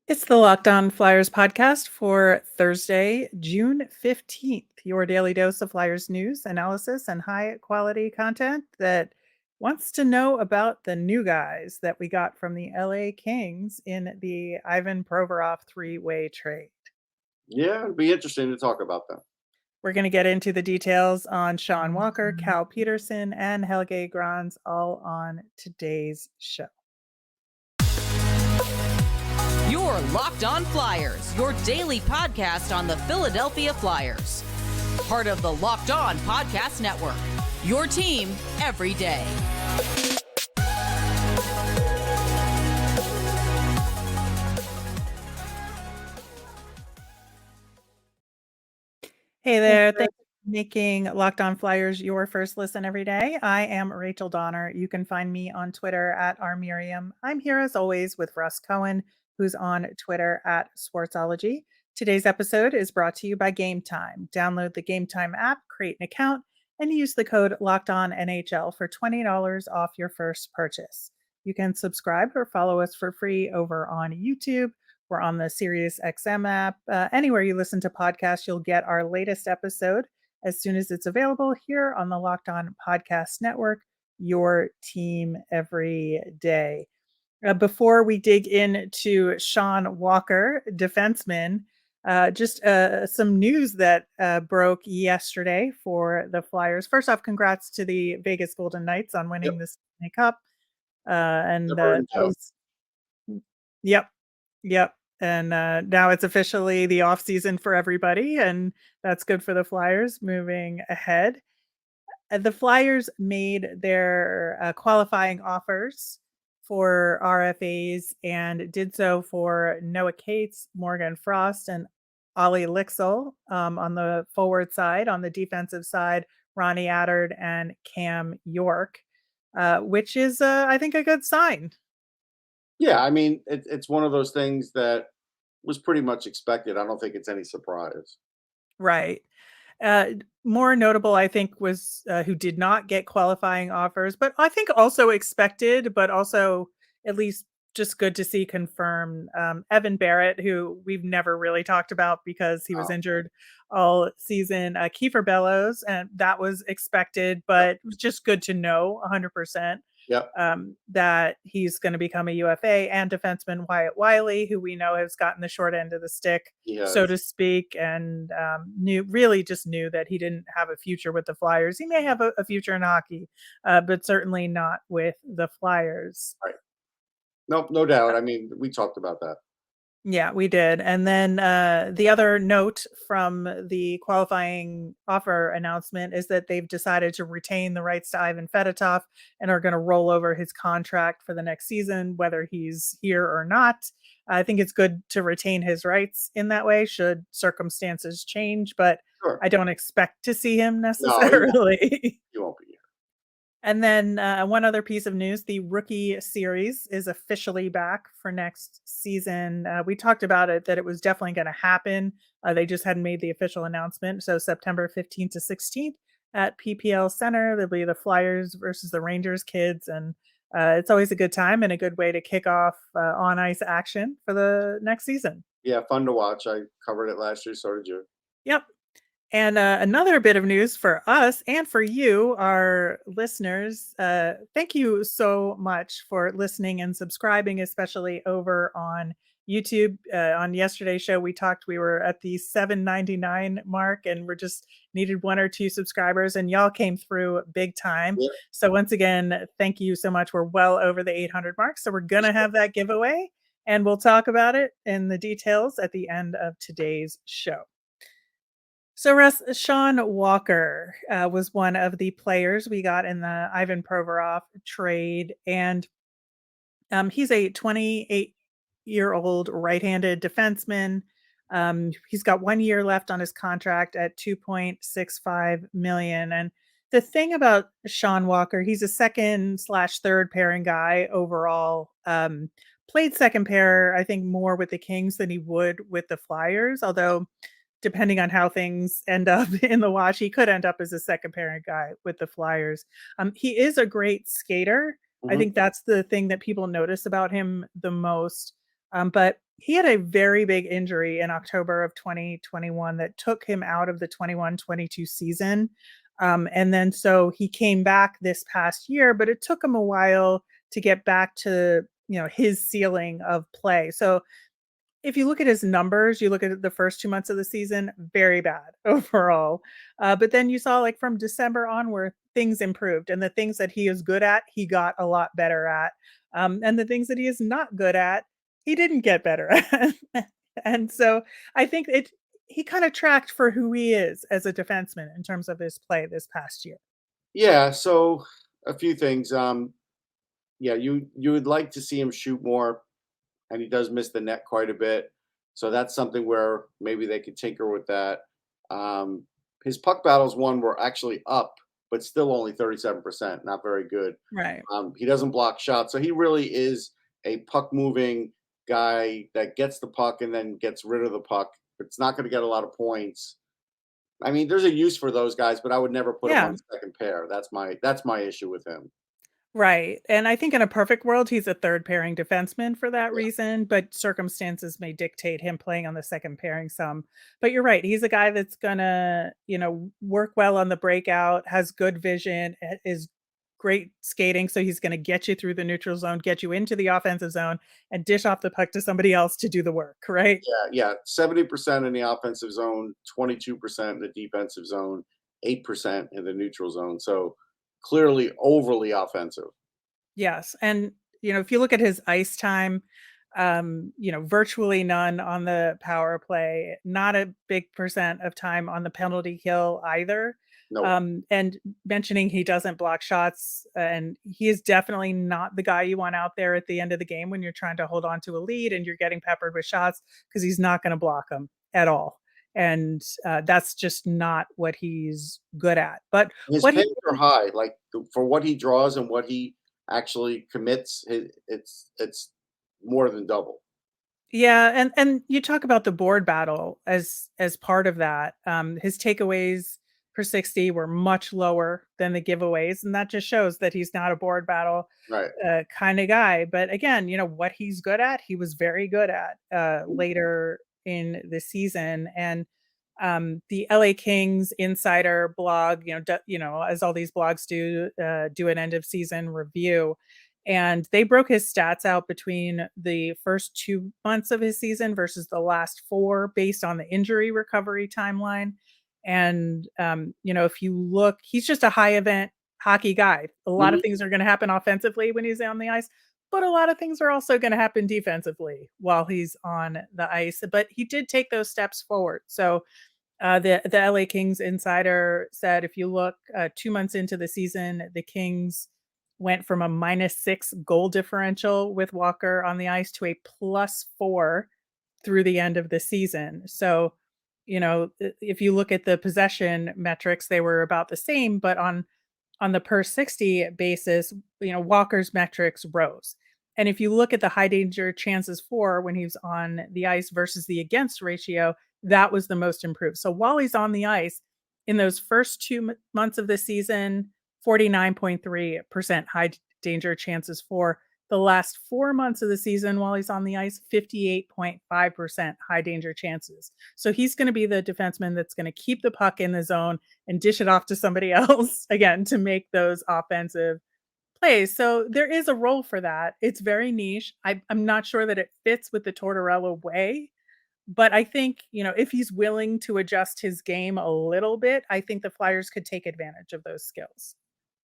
It's the Locked On Flyers podcast for Thursday, June 15th. Your daily dose of Flyers news, analysis, and high quality content that wants to know about the new guys that we got from the LA Kings in the Ivan Provorov three-way trade. Yeah, it'd be interesting to talk about them. We're going to get into the details on Sean Walker, Cal Petersen, and Helge Grans all on today's show. You're Locked On Flyers, your daily podcast on the Philadelphia Flyers. Part of the Locked On Podcast Network, your team every day. Hey there. Thanks for making Locked On Flyers your first listen every day. I am Rachel Donner. You can find me on Twitter at rmiriam. I'm here as always with Russ Cohen, who's on Twitter at Sportsology. Today's episode is brought to you by Game Time. Download the Game Time app, create an account, and use the code LOCKEDONNHL for $20 off your first purchase. You can subscribe or follow us for free over on YouTube. We're on the SiriusXM app. Anywhere you listen to podcasts, you'll get our latest episode as soon as it's available here on the Locked On Podcast Network, your team every day. Before we dig into Sean Walker, defenseman, just some news that broke yesterday for the Flyers. First off, congrats to the Vegas Golden Knights on winning the Stanley Cup. Yep. And now it's officially the off season for everybody, and that's good for the Flyers moving ahead. The Flyers made their qualifying offers for RFAs and did so for Noah Cates, Morgan Frost, and Olle Lycksell on the forward side. On the defensive side, Ronnie Attard and Cam York, which is, I think, a good sign. Yeah, I mean, it's one of those things that was pretty much expected. I don't think it's any surprise. Right. More notable, I think, was who did not get qualifying offers, but I think also expected, but also at least just good to see confirmed. Evan Barrett, who we've never really talked about because he was injured all season. Kieffer Bellows, and that was expected, but it was just good to know 100%. Yep. That he's going to become a UFA, and defenseman Wyatte Wylie, who we know has gotten the short end of the stick, so to speak, and really just knew that he didn't have a future with the Flyers. He may have a future in hockey, but certainly not with the Flyers. Right. Nope, no doubt. I mean, we talked about that. Yeah, we did. And then the other note from the qualifying offer announcement is that they've decided to retain the rights to Ivan Fedotov and are going to roll over his contract for the next season, whether he's here or not. I think it's good to retain his rights in that way should circumstances change, but I don't expect to see him necessarily. No, he won't be here. And then one other piece of news, the rookie series is officially back for next season. We talked about it, that it was definitely going to happen. They just hadn't made the official announcement. So September 15th to 16th at PPL Center, there'll be the Flyers versus the Rangers kids. And it's always a good time and a good way to kick off on ice action for the next season. Yeah, fun to watch. I covered it last year, so did you. Yep. And another bit of news for us and for you, our listeners. Thank you so much for listening and subscribing, especially over on YouTube. On yesterday's show, we were at the 799 mark, and we just needed 1 or 2 subscribers, and y'all came through big time. Yeah. So once again, thank you so much. We're well over the 800 mark, so we're going to have that giveaway, and we'll talk about it in the details at the end of today's show. So, Russ, Sean Walker was one of the players we got in the Ivan Provorov trade, and he's a 28-year-old right-handed defenseman. He's got 1 year left on his contract at $2.65 million. And the thing about Sean Walker, he's a second/third pairing guy overall. Played second pair, I think, more with the Kings than he would with the Flyers, although depending on how things end up in the wash, he could end up as a second pairing guy with the Flyers. He is a great skater. I think that's the thing that people notice about him the most. But he had a very big injury in October of 2021 that took him out of the 21-22 season. And then so he came back this past year, but it took him a while to get back to, his ceiling of play. So if you look at his numbers, you look at the first 2 months of the season, very bad overall. But then you saw, like, from December onward, things improved, and the things that he is good at, he got a lot better at. And the things that he is not good at, he didn't get better at. And so I think he kinda tracked for who he is as a defenseman in terms of his play this past year. Yeah, so a few things. Yeah, you would like to see him shoot more, and he does miss the net quite a bit. So that's something where maybe they could tinker with that. Um, his puck battles won were actually up, but still only 37%, not very good. Right. He doesn't block shots, so he really is a puck moving guy that gets the puck and then gets rid of the puck. It's not going to get a lot of points. I mean, there's a use for those guys, but I would never put him on Yeah. the second pair. That's my issue with him. Right, and I think in a perfect world, he's a third pairing defenseman for that Yeah, reason, but circumstances may dictate him playing on the second pairing some. But you're right, he's a guy that's gonna, work well on the breakout, has good vision, is great skating, so he's gonna get you through the neutral zone, get you into the offensive zone, and dish off the puck to somebody else to do the work, right? yeah. 70% in the offensive zone, 22% in the defensive zone, 8% in the neutral zone. So clearly overly offensive. Yes, and, if you look at his ice time, virtually none on the power play, not a big percent of time on the penalty kill either. No. And mentioning he doesn't block shots, and he is definitely not the guy you want out there at the end of the game when you're trying to hold on to a lead and you're getting peppered with shots because he's not gonna block them at all. And, that's just not what he's good at. But His what he pins are high, like for what he draws and what he actually commits, it's more than double. Yeah, and you talk about the board battle as part of that. His takeaways per 60 were much lower than the giveaways, and that just shows that he's not a board battle Right. kind of guy. But again, what he's good at, he was very good at later in the season. And the LA Kings insider blog, as all these blogs do an end of season review. And they broke his stats out between the first 2 months of his season versus the last four based on the injury recovery timeline. And, if you look, he's just a high event hockey guy. A lot of Mhm. things are going to happen offensively when he's on the ice, but a lot of things are also going to happen defensively while he's on the ice. But he did take those steps forward. So, the LA Kings insider said if you look 2 months into the season, the Kings went from a -6 goal differential with Walker on the ice to a +4 through the end of the season. So, if you look at the possession metrics, they were about the same, but on the per 60 basis, Walker's metrics rose. And if you look at the high danger chances for when he's on the ice versus the against ratio, that was the most improved. So while he's on the ice in those first 2 months of the season, 49.3% high danger chances for. The last 4 months of the season while he's on the ice, 58.5% high danger chances. So he's going to be the defenseman that's going to keep the puck in the zone and dish it off to somebody else again to make those offensive plays. So there is a role for that. It's very niche. I'm not sure that it fits with the Tortorella way, but I think, if he's willing to adjust his game a little bit, I think the Flyers could take advantage of those skills.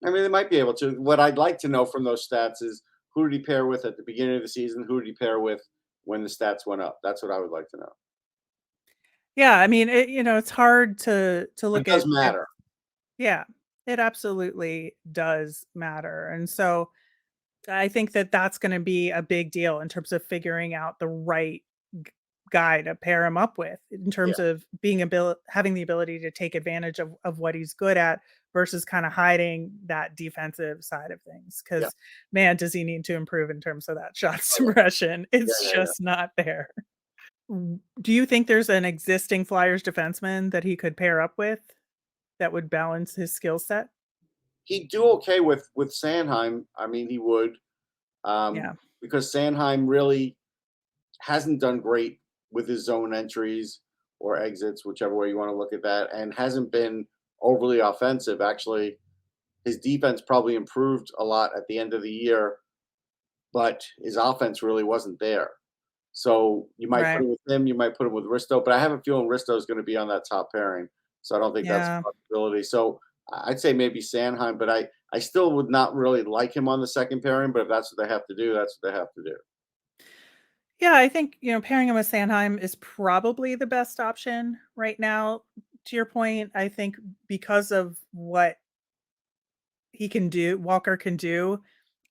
I mean, they might be able to. What I'd like to know from those stats is who did he pair with at the beginning of the season? Who did he pair with when the stats went up? That's what I would like to know. Yeah, I mean, it's hard to It look does at. matter. Yeah, it absolutely does matter. And so I think that that's gonna be a big deal in terms of figuring out the right g guy to pair him up with, in Yeah, terms of having the ability to take advantage of what he's good at versus kinda hiding that defensive side of things. yeah, Because man, does he need to improve in terms of that shot oh, yeah, suppression. yeah, It's yeah, yeah. just not there. Do you think there's an existing Flyers defenseman that he could pair up with that would balance his skill set? He'd do okay with Sanheim. I mean, he would, um, Yeah. because Sanheim really hasn't done great with his zone entries or exits, whichever way you want to look at that, and hasn't been overly offensive. Actually, his defense probably improved a lot at the end of the year, but his offense really wasn't there. So you might put Right. him with him, you might put him with Risto, but I have a feeling Risto is going to be on that top pairing. So I don't think that's Yeah. a possibility. So I'd say maybe Sanheim, but I still would not really like him on the second pairing. But if that's what they have to do, that's what they have to do. Yeah, I think, pairing him with Sanheim is probably the best option right now. To your point, I think because of what he can do, Walker can do,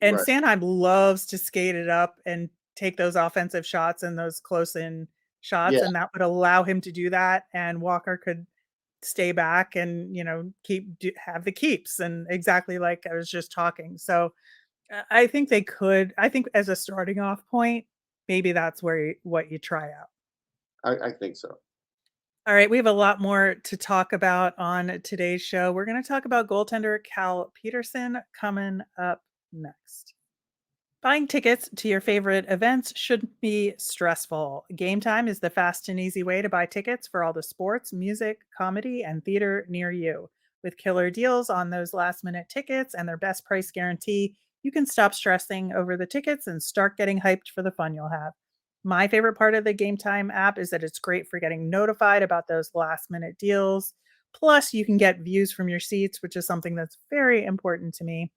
and Right. Sanheim loves to skate it up and take those offensive shots and those close in shots, Yeah. and that would allow him to do that, and Walker could stay back and, have the keeps and exactly like I was just talking. So, I think they could. I think as a starting off point, maybe that's where what you try out. I think so. All right, we have a lot more to talk about on today's show. We're going to talk about goaltender Cal Peterson coming up next. Buying tickets to your favorite events shouldn't be stressful. Game Time is the fast and easy way to buy tickets for all the sports, music, comedy, and theater near you. With killer deals on those last minute tickets and their best price guarantee, you can stop stressing over the tickets and start getting hyped for the fun you'll have. My favorite part of the Game Time app is that it's great for getting notified about those last minute deals. Plus, you can get views from your seats, which is something that's very important to me.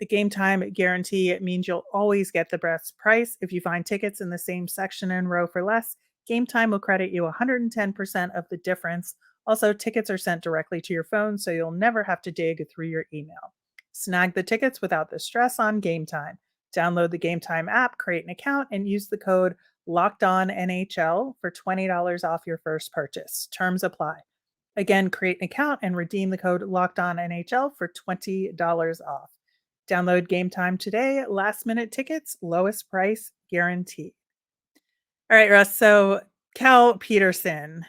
The game time guarantee means you'll always get the best price. If you find tickets in the same section and row for less, Game Time will credit you 110% of the difference. Also, tickets are sent directly to your phone, so you'll never have to dig through your email. Snag the tickets without the stress on Game Time. Download the Game Time app, create an account, and use the code LOCKEDONNHL for $20 off your first purchase. Terms apply. Again, create an account and redeem the code LOCKEDONNHL for $20 off. Download Game Time today. Last minute tickets, lowest price guaranteed. All right, Russ. So, Cal Peterson,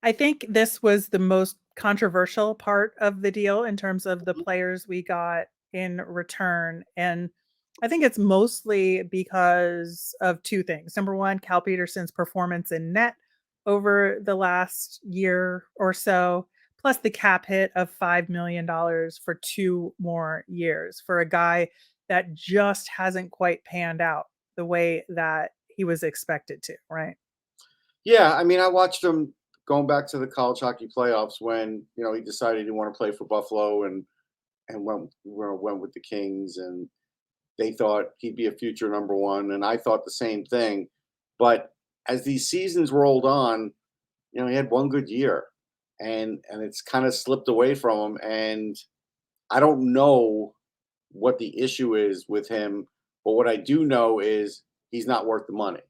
I think this was the most controversial part of the deal in terms of the players we got in return. And I think it's mostly because of two things. Number one, Cal Peterson's performance in net over the last year or so, plus the cap hit of $5 million for 2 more years for a guy that just hasn't quite panned out the way that he was expected to, right? Yeah, I mean, I watched him going back to the college hockey playoffs when he decided he wanted to play for Buffalo and went with the Kings, and they thought he'd be a future number one, and I thought the same thing. But as these seasons rolled on, he had one good year, and it's kind of slipped away from him. And I don't know what the issue is with him, but what I do know is he's not worth the money.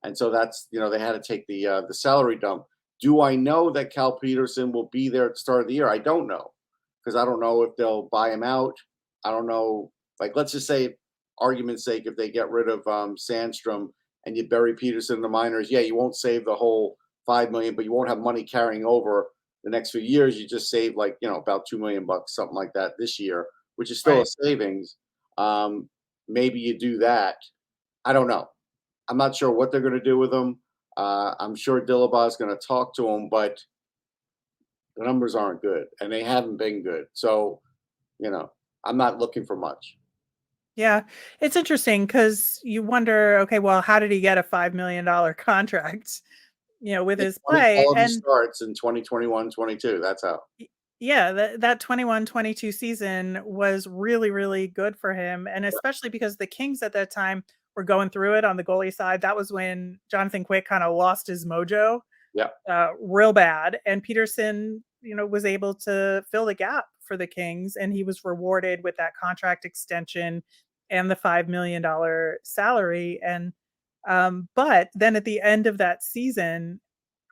And so that's they had to take the salary dump. Do I know that Cal Peterson will be there at the start of the year? I don't know because I don't know if they'll buy him out. I don't know. Like, let's just say, argument's sake, if they get rid of Sandstrom and you bury Peterson in the minors, yeah, you won't save the whole 5 million, but you won't have money carrying over the next few years. You just save like about $2 million, something like that this year, which is still a Right. savings. Maybe you do that. I don't know. I'm not sure what they're going to do with him. I'm sure Dillabaugh is going to talk to him, but the numbers aren't good, and they haven't been good. So, I'm not looking for much. Yeah. It's interesting because you wonder, okay, well, how did he get a $5 million contract, with The his play? quality And starts in 2021, 22. That's how. yeah, that 21-22 season was really, really good for him. And especially because the Kings at that time were going through it on the goalie side. That was when Jonathan Quick kind of lost his mojo Yeah. real bad. And Peterson, was able to fill the gap for the Kings, and he was rewarded with that contract extension and the $5 million salary. And but then at the end of that season,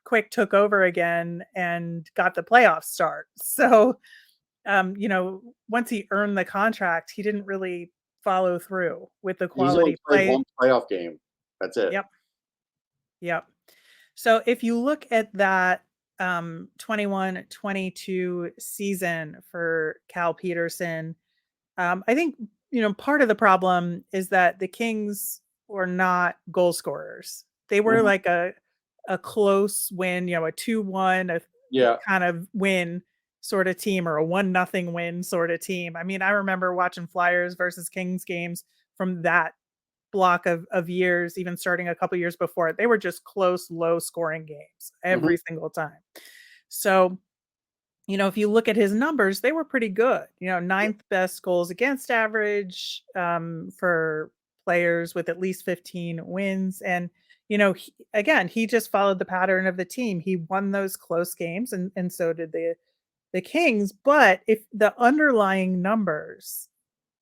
Quick took over again and got the playoff start. So, once he earned the contract, he didn't really follow through with the He's only quality played play. one playoff game. That's it. Yep. Yep. So if you look at that 21-22 season for Cal Peterson, I think, part of the problem is that the Kings were not goal scorers They were Mhm. like a close win, a 2-1, a Yeah. kind of win sort of team, or a 1-0 win sort of team. I mean, I remember watching Flyers versus Kings games from that block of years, even starting a couple years before it. They were just close, low scoring games Mhm. every single time. So, if you look at his numbers, they were pretty good. Ninth best goals against average, for players with at least 15 wins. And, again, he just followed the pattern of the team. He won those close games, and so did the Kings. But if the underlying numbers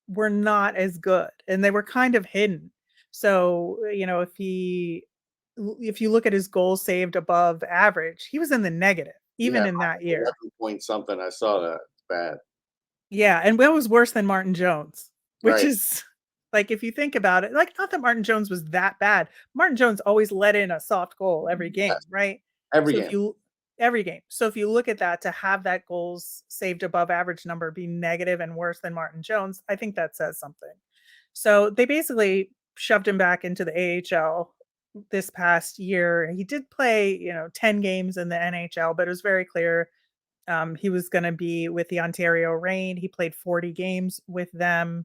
were not as good, and they were kind of hidden. So, if you look at his goals saved above average, he was in the negative Yeah, even in that year. 11 point something. I saw that. It's bad. Yeah, and Will was worse than Martin Jones, which Right. is like, if you think about it, like, not that Martin Jones was that bad. Martin Jones always let in a soft goal every game, Yes. right? Every So if game. you Every game. So if you look at that, to have that goals saved above average number be negative and worse than Martin Jones, I think that says something. So they basically shoved him back into the AHL this past year. He did play, 10 games in the NHL, but it was very clear, he was going to be with the Ontario Reign. He played 40 games with them,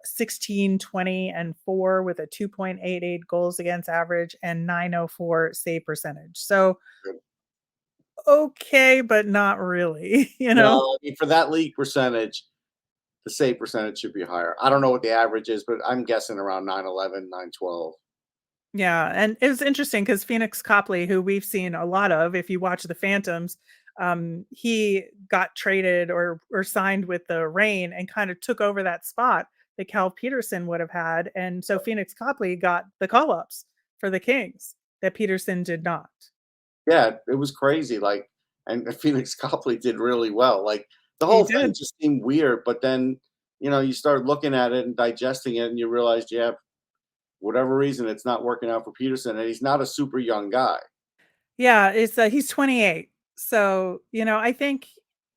16, 20, and 4 with a 2.88 goals against average and 904 save percentage. So, okay, but not really, No, I mean, for that league percentage, the save percentage should be higher. I don't know what the average is, but I'm guessing around 911, 912. Yeah, and it was interesting because Phoenix Copley, who we've seen a lot of, if you watch the Phantoms, he got traded or signed with the Reign and kind of took over that spot that Cal Peterson would have had, and so Phoenix Copley got the call ups for the Kings that Peterson did not. Yeah, it was crazy. Like, and Phoenix Copley did really well. Like, the He whole thing did. just seemed weird. But then, you start looking at it and digesting it, and you realize, yeah, whatever reason, it's not working out for Peterson, and he's not a super young guy. Yeah, it's he's 28. So, I think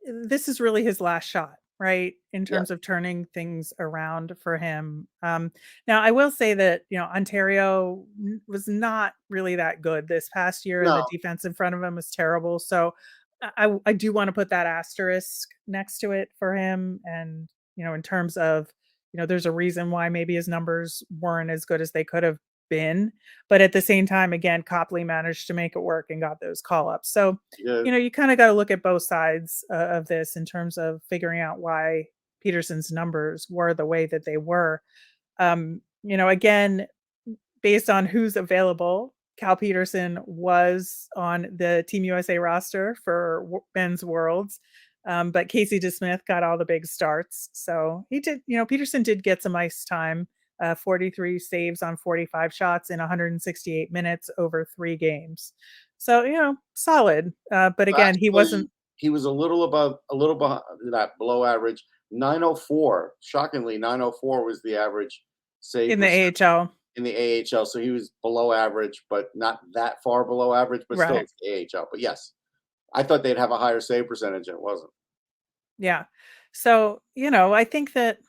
this is really his last shot, right? In Yeah. terms of turning things around for him. Now I will say that, Ontario was not really that good this past year, and the No. defense in front of him was terrible. So I do want to put that asterisk next to it for him. And, in terms of, there's a reason why maybe his numbers weren't as good as they could have been, but at the same time, again, Copley managed to make it work and got those call ups. So, Yeah. you kind of got to look at both sides of this in terms of figuring out why Peterson's numbers were the way that they were. Again, based on who's available, Cal Peterson was on the Team USA roster for men's worlds. But Casey DeSmith got all the big starts. So he did, Peterson did get some ice time, 43 saves on 45 shots in 168 minutes over 3 games. So, solid. But again, he Actually, wasn't he was a little behind that below average. 904. Shockingly, 904 was the average save in the percentage AHL. in the AHL. So he was below average, but not that far below average, but still Right. it's the AHL. But yes, I thought they'd have a higher save percentage, and it wasn't. Yeah. So, I think that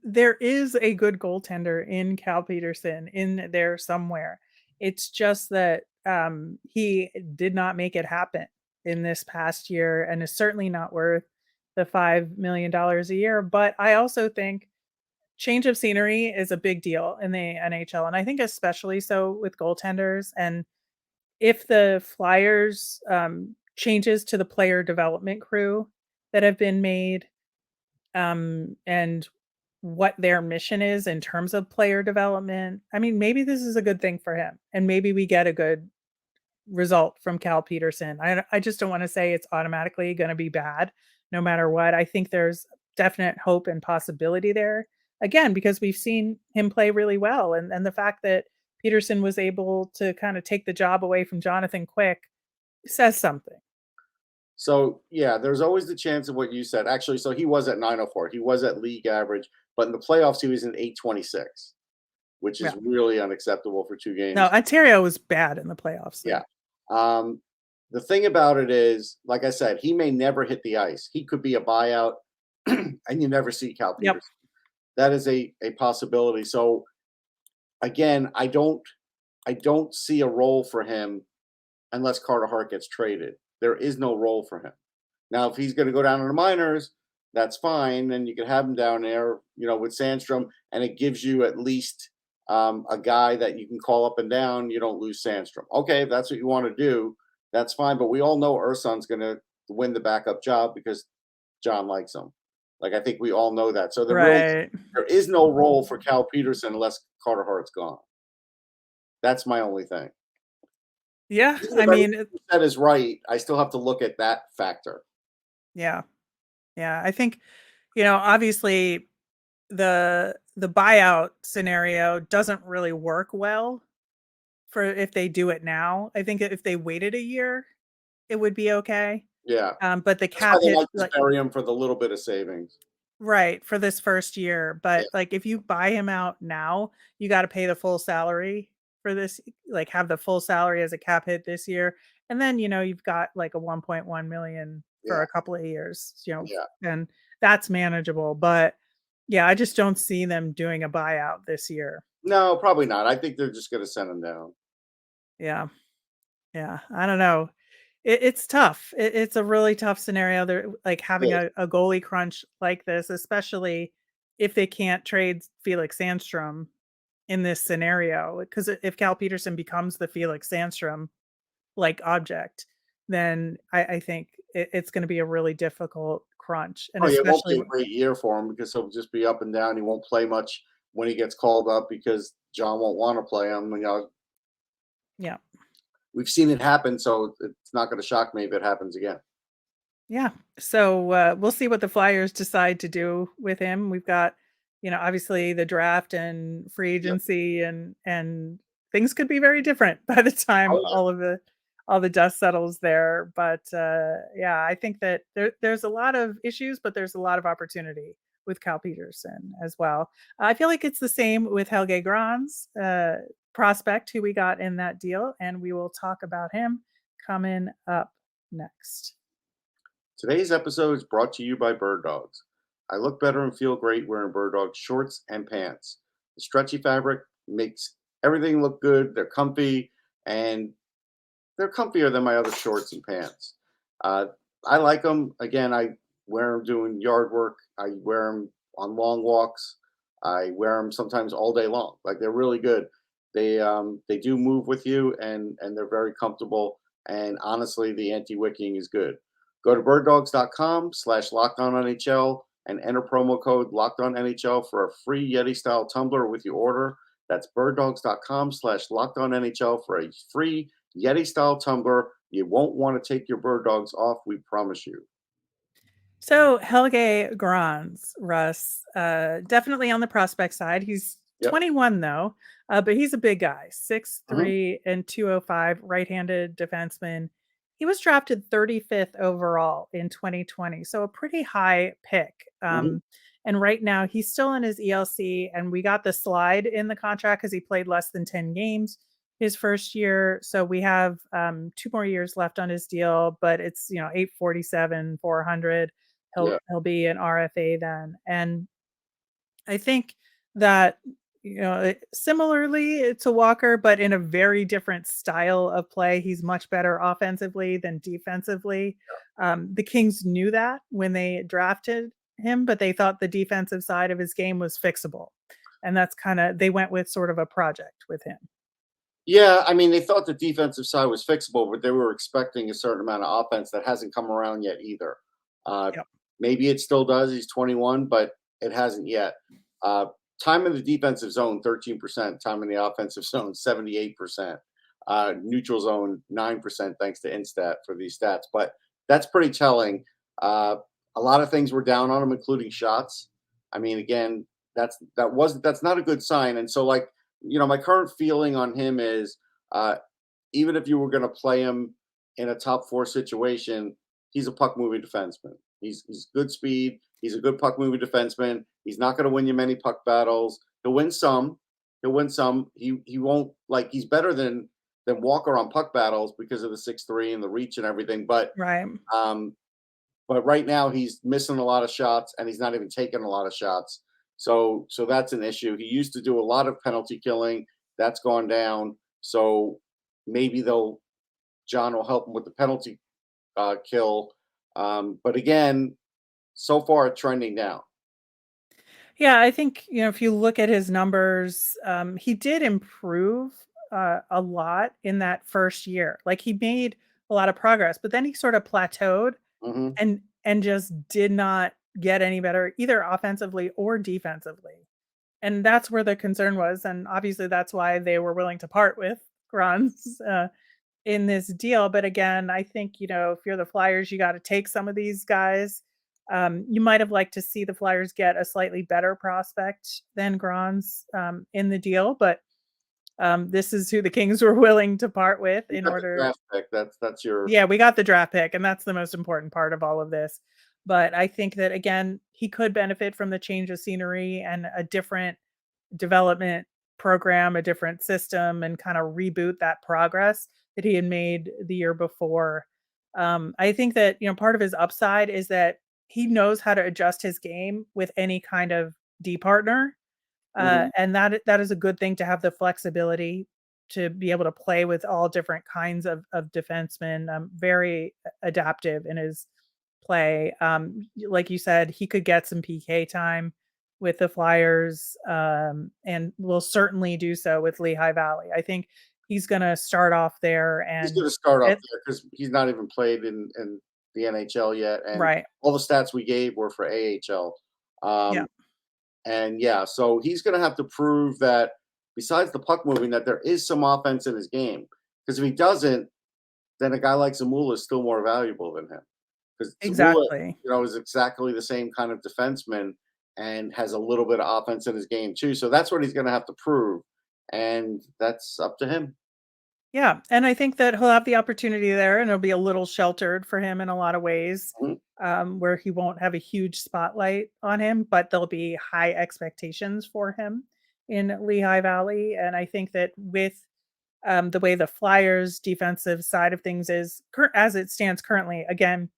there is a good goaltender in Cal Peterson in there somewhere. It's just that he did not make it happen in this past year, and is certainly not worth the $5 million a year. But I also think change of scenery is a big deal in the NHL, and I think especially so with goaltenders. And if the Flyers, changes to the player development crew that have been made, and what their mission is in terms of player development. I mean, maybe this is a good thing for him, and maybe we get a good result from Cal Peterson. I just don't want to say it's automatically going to be bad no matter what. I think there's definite hope and possibility there. Again, because we've seen him play really well, and the fact that Peterson was able to kind of take the job away from Jonathan Quick says something. So yeah, there's always the chance of what you said. Actually, so he was at 904. He was at league average, but in the playoffs he was in 826, which Yeah. is really unacceptable for two No, games. Ontario was bad in the playoffs Yeah. though. Um, the thing about it is, like I said, he may never hit the ice. He could be a buyout, and you never see Cal Yep. Peterson. That is a possibility. So again, I don't. I don't see a role for him unless Carter Hart gets traded. There is no role for him. Now, if he's going to go down to the minors, that's fine. Then you can have him down there, with Sandstrom, and it gives you at least a guy that you can call up and down. You don't lose Sandstrom. Okay, if that's what you want to do, that's fine. But we all know Ursun's going to win the backup job because John likes him. Like, I think we all know that. So there is no role for Cal Petersen unless Carter Hart's gone. That's my only thing. Yeah, Even I if mean, everything you said is right. I still have to look at that factor. yeah, yeah. I think, obviously the buyout scenario doesn't really work well for if they do it now. I think if they waited a year, it would be okay. Yeah. But the That's why cap they hit, might just bury him for the little bit of savings. right, for this first year. Yeah. But like if you buy him out now, you got to pay the full salary for this, like have the full salary as a cap hit this year. And then, you've got like a 1.1 million for Yeah. a couple of years, Yeah. and that's manageable. But yeah, I just don't see them doing a buyout this year. No, probably not. I think they're just going to send him down. Yeah. Yeah. I don't know. It's tough. It's a really tough scenario. They're like having Yeah. a goalie crunch like this, especially if they can't trade Felix Sandstrom in this scenario. Because if Cal Petersen becomes the Felix Sandstrom like object, then I think it's going to be a really difficult crunch. And Oh, yeah, it won't be a especially, great year for him because he'll just be up and down. He won't play much when he gets called up because John won't want to play him. yeah. We've seen it happen, so it's not going to shock me if it happens again. Yeah. So we'll see what the Flyers decide to do with him. We've got, obviously the draft and free Yep. agency and things could be very different by the time Oh, yeah. all the dust settles there. But yeah, I think that there's a lot of issues, but there's a lot of opportunity with Cal Petersen as well. I feel like it's the same with Helge Grans, prospect who we got in that deal, and we will talk about him coming up next. Today's episode is brought to you by Bird Dogs. I look better and feel great wearing Bird Dogs shorts and pants. The stretchy fabric makes everything look good. They're comfy, and they're comfier than my other shorts and pants. I like them. Again, I wear them doing yard work. I wear them on long walks. I wear them sometimes all day long. Like, they're really good. They do move with you, and they're very comfortable. And honestly, the anti-wicking is good. Go to birddogs.com/LockedOnNHL and enter promo code LockedOnNHL for a free Yeti style tumbler with your order. That's birddogs.com/LockedOnNHL for a free Yeti style tumbler. You won't want to take your bird dogs off, we promise you. So Helge Grans, Russ, definitely on the prospect side. He's Yep. 21 though, but he's a big guy, 6'3" Mhm. and 205, right-handed defenseman. He was drafted 35th overall in 2020, so a pretty high pick. Mhm. And right now he's still in his ELC, and we got the slide in the contract because he played less than 10 games his first year. So we have 2 more years left on his deal, but it's 847, 400. Yeah. He'll be an RFA then. And I think that similarly to Walker, but in a very different style of play. He's much better offensively than defensively. The Kings knew that when they drafted him, but they thought the defensive side of his game was fixable. And that's they went with sort of a project with him. Yeah, I mean, they thought the defensive side was fixable, but they were expecting a certain amount of offense that hasn't come around yet either. Yep. Maybe it still does. He's 21, but it hasn't yet. Time in the defensive zone, 13%. Time in the offensive zone, 78%. Neutral zone, 9%, thanks to Instat for these stats. But that's pretty telling. A lot of things were down on him, including shots. I mean, again, that's not a good sign. And so, like, my current feeling on him is even if you were going to play him in a top four situation, he's a puck moving defenseman. He's good speed. He's a good puck moving defenseman. He's not going to win you many puck battles. He'll win some. He won't, like, he's better than Walker on puck battles because of the 6'3" and the reach and everything. But Right. right now he's missing a lot of shots and he's not even taking a lot of shots. So that's an issue. He used to do a lot of penalty killing. That's gone down. So maybe John will help him with the penalty kill. But again, so far it's trending down. Yeah, I think, if you look at his numbers, he did improve a lot in that first year. Like he made a lot of progress, but then he sort of plateaued Hmm. and just did not get any better either offensively or defensively. And that's where the concern was. And obviously that's why they were willing to part with Grans in this deal. But again, I think, if you're the Flyers, you got to take some of these guys. You might have liked to see the Flyers get a slightly better prospect than Grans in the deal, but this is who the Kings were willing to part with You in got the order. draft pick. That's your. Yeah, we got the draft pick, and that's the most important part of all of this. But I think that again, he could benefit from the change of scenery and a different development program, a different system, and kind of reboot that progress that he had made the year before. I think that, part of his upside is that he knows how to adjust his game with any kind of D partner. Mhm. And that is a good thing to have the flexibility to be able to play with all different kinds of defensemen. Very adaptive in his play. Like you said, he could get some PK time with the Flyers, and will certainly do so with Lehigh Valley. I think he's going to start off there, He's and going to start off it there because he's not even played in the NHL yet, and right, all the stats we gave were for AHL. yeah, Um, and yeah, so he's going to have to prove that besides the puck moving, that there is some offense in his game. Because if he doesn't, then a guy like Zamula is still more valuable than him. Because Zamula, exactly. is exactly the same kind of defenseman and has a little bit of offense in his game too. So that's what he's going to have to prove, and that's up to him. Yeah, and I think that he'll have the opportunity there, and it'll be a little sheltered for him in a lot of ways, Mhm. where he won't have a huge spotlight on him, but there'll be high expectations for him in Lehigh Valley. And I think that with the way the Flyers' defensive side of things is as it stands currently, again,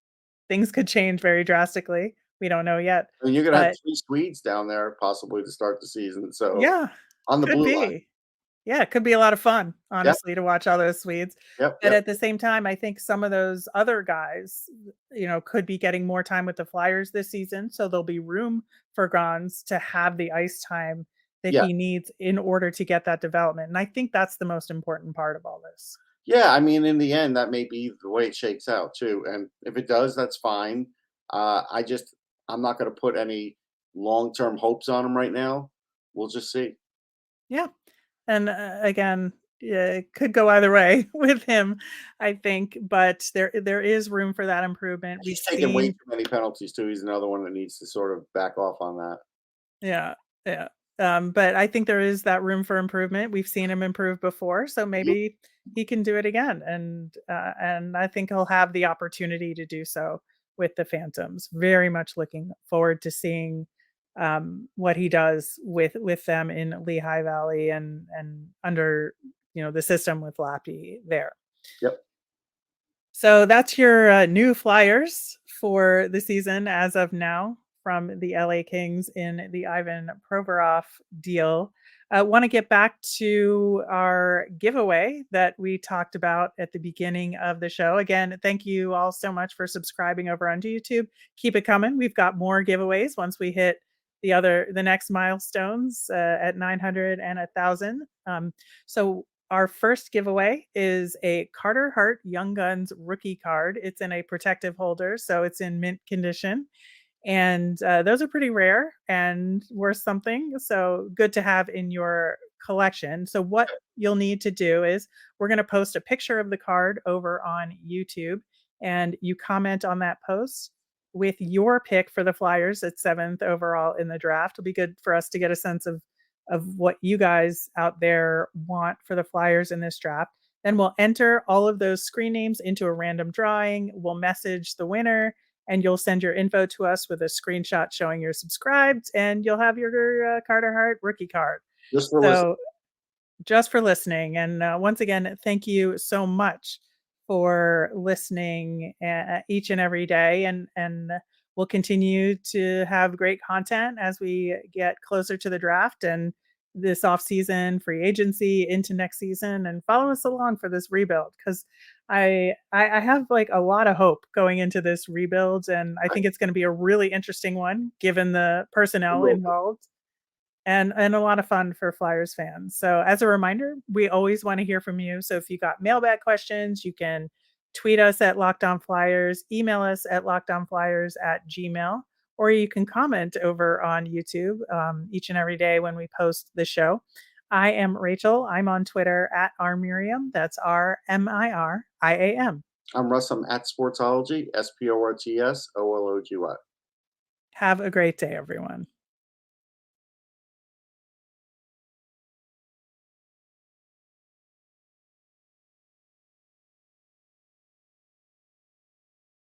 things could change very drastically. We don't know yet, I mean, you're going to have but three Swedes down there possibly to start the season. So yeah, on the could blue line. be. Yeah, it could be a lot of fun, Yep, honestly, to watch all those Swedes. yep, But yep. at the same time, I think some of those other guys, could be getting more time with the Flyers this season. So there'll be room for Gons to have the ice time that Yeah. he needs in order to get that development. And I think that's the most important part of all this. Yeah, I mean, in the end, that may be the way it shakes out too. And if it does, that's fine. I'm not going to put any long-term hopes on him right now. We'll just see. Yeah. And again, yeah, it could go either way with him, I think. But there is room for that improvement. We've He's taking way seen. too many penalties too. He's another one that needs to sort of back off on that. Yeah, yeah. But I think there is that room for improvement. We've seen him improve before, so Mhm. maybe he can do it again. And I think he'll have the opportunity to do so with the Phantoms. Very much looking forward to seeing what he does with them in Lehigh Valley and under the system with Lappy there. Yep. So that's your new Flyers for the season as of now from the LA Kings in the Ivan Provorov deal. I want to get back to our giveaway that we talked about at the beginning of the show. Again, thank you all so much for subscribing over on YouTube. Keep it coming. We've got more giveaways once we hit the next milestones at 900 and 1,000. So our first giveaway is a Carter Hart Young Guns rookie card. It's in a protective holder, so it's in mint condition. And those are pretty rare and worth something. So good to have in your collection. So, what you'll need to do is we're going to post a picture of the card over on YouTube, and you comment on that post with your pick for the Flyers at 7th overall in the draft. It'll be good for us to get a sense of what you guys out there want for the Flyers in this draft. Then we'll enter all of those screen names into a random drawing. We'll message the winner, and you'll send your info to us with a screenshot showing you're subscribed, and you'll have your Carter Hart rookie card. Just for listening. So just for listening. And once again, thank you so much for listening each and every day. And we'll continue to have great content as we get closer to the draft and this off season, free agency into next season, and follow us along for this rebuild because I have like a lot of hope going into this rebuild, and I think it's going to be a really interesting one given the personnel involved and a lot of fun for Flyers fans. So as a reminder, we always want to hear from you. So if you got mailbag questions, you can tweet us at Locked On Flyers, email us at lockedonflyers@gmail, or you can comment over on YouTube each and every day when we post the show. I am Rachel. I'm on Twitter at rmiriam. That's RMIRIAM. I'm Russ. I'm at Sportsology, SPORTSOLOGY. Have a great day, everyone.